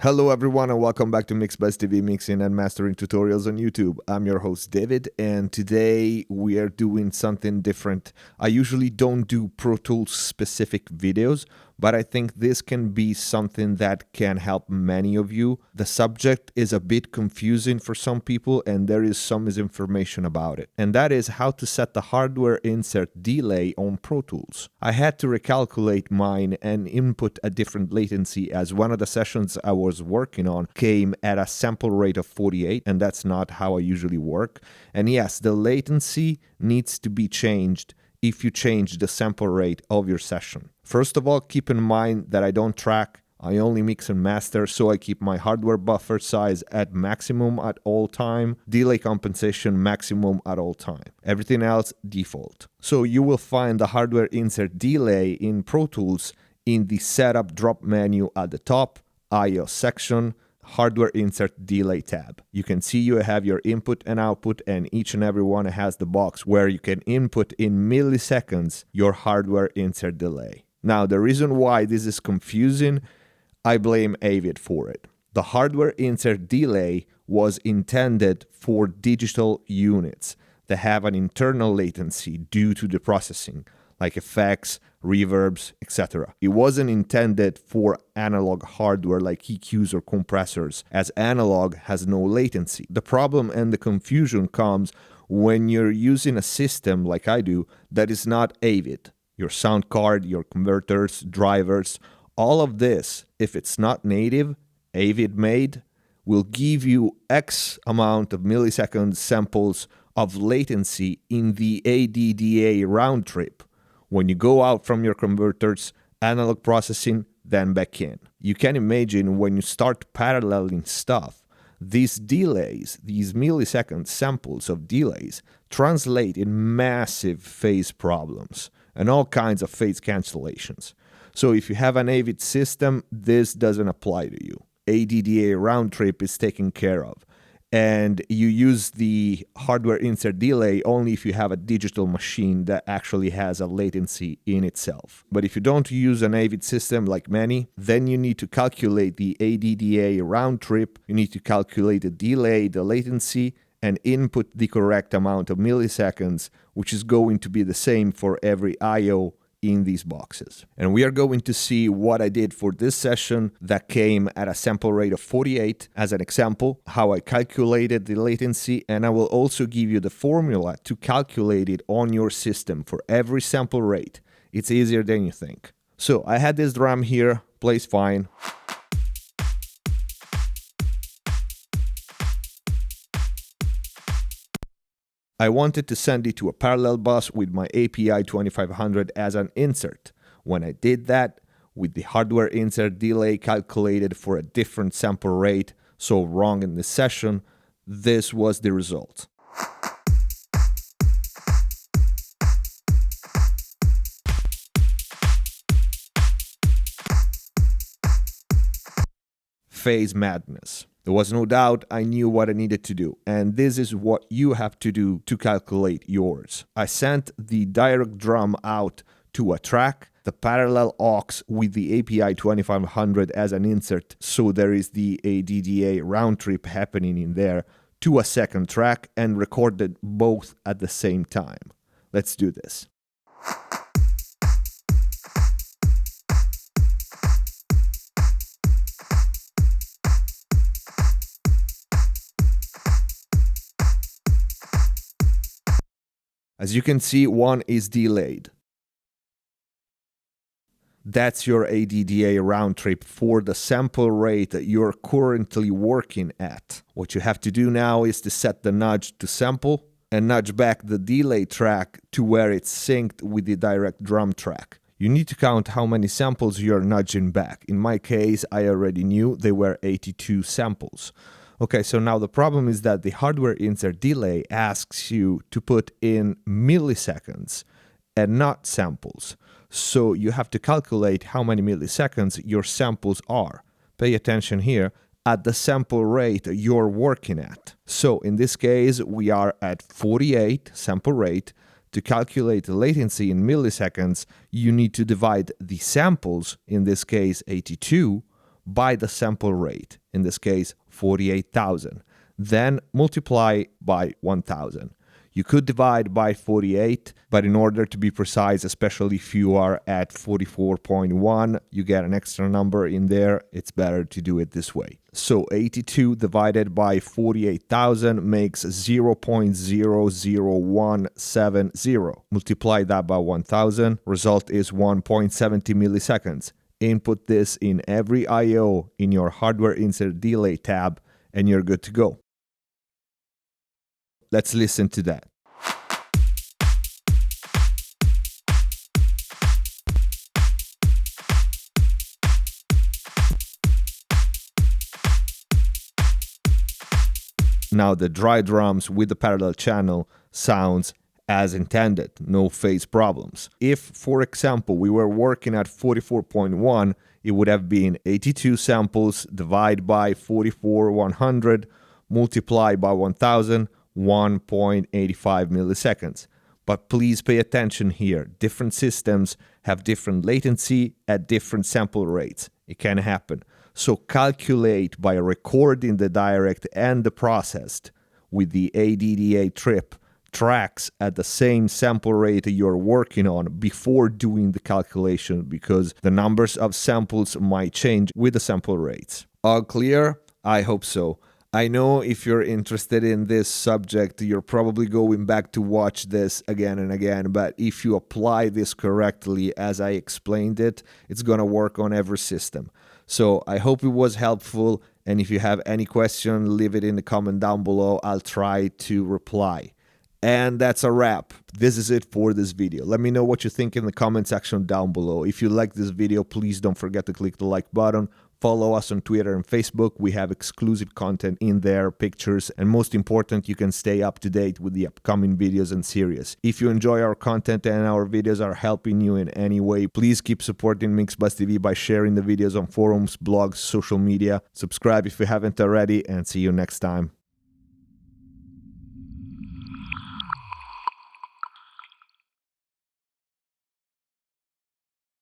Hello everyone and welcome back to MixbusTV mixing and mastering tutorials on YouTube. I'm your host David and today we are doing something different. I usually don't do Pro Tools specific videos, but I think this can be something that can help many of you. The subject is a bit confusing for some people and there is some misinformation about it. And that is how to set the hardware insert delay on Pro Tools. I had to recalculate mine and input a different latency as one of the sessions I was working on came at a sample rate of 48, and that's not how I usually work. And yes, the latency needs to be changed if you change the sample rate of your session. First of all, keep in mind that I don't track, I only mix and master, so I keep my hardware buffer size at maximum at all time, delay compensation maximum at all time. Everything else default. So you will find the hardware insert delay in Pro Tools in the setup drop menu at the top, I/O section, hardware insert delay tab. You can see you have your input and output, and each and every one has the box where you can input in milliseconds your hardware insert delay. Now, the reason why this is confusing, I blame Avid for it. The hardware insert delay was intended for digital units that have an internal latency due to the processing, like effects, reverbs, etc. It wasn't intended for analog hardware like EQs or compressors, as analog has no latency. The problem and the confusion comes when you're using a system like I do that is not Avid. Your sound card, your converters, drivers, all of this, if it's not native, Avid made, will give you X amount of millisecond samples of latency in the ADDA round trip. When you go out from your converters, analog processing, then back in. You can imagine when you start paralleling stuff, these delays, these millisecond samples of delays, translate in massive phase problems and all kinds of phase cancellations. So if you have an Avid system, this doesn't apply to you. ADDA round trip is taken care of. And you use the hardware insert delay only if you have a digital machine that actually has a latency in itself. But if you don't use an Avid system like many, then you need to calculate the ADDA round trip, you need to calculate the delay, the latency, and input the correct amount of milliseconds, which is going to be the same for every I/O in these boxes. And we are going to see what I did for this session that came at a sample rate of 48 as an example, how I calculated the latency, and I will also give you the formula to calculate it on your system for every sample rate. It's easier than you think. So I had this drum here, plays fine. I wanted to send it to a parallel bus with my API 2500 as an insert. When I did that, with the hardware insert delay calculated for a different sample rate, so wrong in this session, this was the result. Phase madness. There was no doubt I knew what I needed to do, and this is what you have to do to calculate yours. I sent the direct drum out to a track, the parallel aux with the API 2500 as an insert, so there is the ADDA round trip happening in there, to a second track, and recorded both at the same time. Let's do this. As you can see, one is delayed. That's your ADDA round trip for the sample rate that you're currently working at. What you have to do now is to set the nudge to sample and nudge back the delay track to where it's synced with the direct drum track. You need to count how many samples you're nudging back. In my case, I already knew they were 82 samples. Okay, so now the problem is that the hardware insert delay asks you to put in milliseconds and not samples. So you have to calculate how many milliseconds your samples are. Pay attention here, at the sample rate you're working at. So in this case, we are at 48 sample rate. To calculate the latency in milliseconds, you need to divide the samples, in this case 82, by the sample rate, in this case 48,000. Then multiply by 1,000. You could divide by 48, but in order to be precise, especially if you are at 44.1, you get an extra number in there, it's better to do it this way. So 82 divided by 48,000 makes 0.00170. Multiply that by 1,000, result is 1.70 milliseconds. Input this in every I/O in your hardware insert delay tab, and you're good to go. Let's listen to that. Now the dry drums with the parallel channel sounds as intended, no phase problems. If, for example, we were working at 44.1, it would have been 82 samples, divide by 44,100, multiply by 1,000, 1.85 milliseconds. But please pay attention here. Different systems have different latency at different sample rates. It can happen. So calculate by recording the direct and the processed with the ADDA trip tracks at the same sample rate you're working on before doing the calculation, because the numbers of samples might change with the sample rates. All clear? I hope so. I know if you're interested in this subject, you're probably going back to watch this again and again, but if you apply this correctly as I explained it, it's gonna work on every system. So I hope it was helpful, and if you have any question, leave it in the comment down below. I'll try to reply. And that's a wrap. This is it for this video. Let me know what you think in the comment section down below. If you like this video, please don't forget to click the like button. Follow us on Twitter and Facebook. We have exclusive content in there, pictures, and most important, you can stay up to date with the upcoming videos and series. If you enjoy our content and our videos are helping you in any way, please keep supporting MixbusTV by sharing the videos on forums, blogs, social media. Subscribe if you haven't already, and see you next time.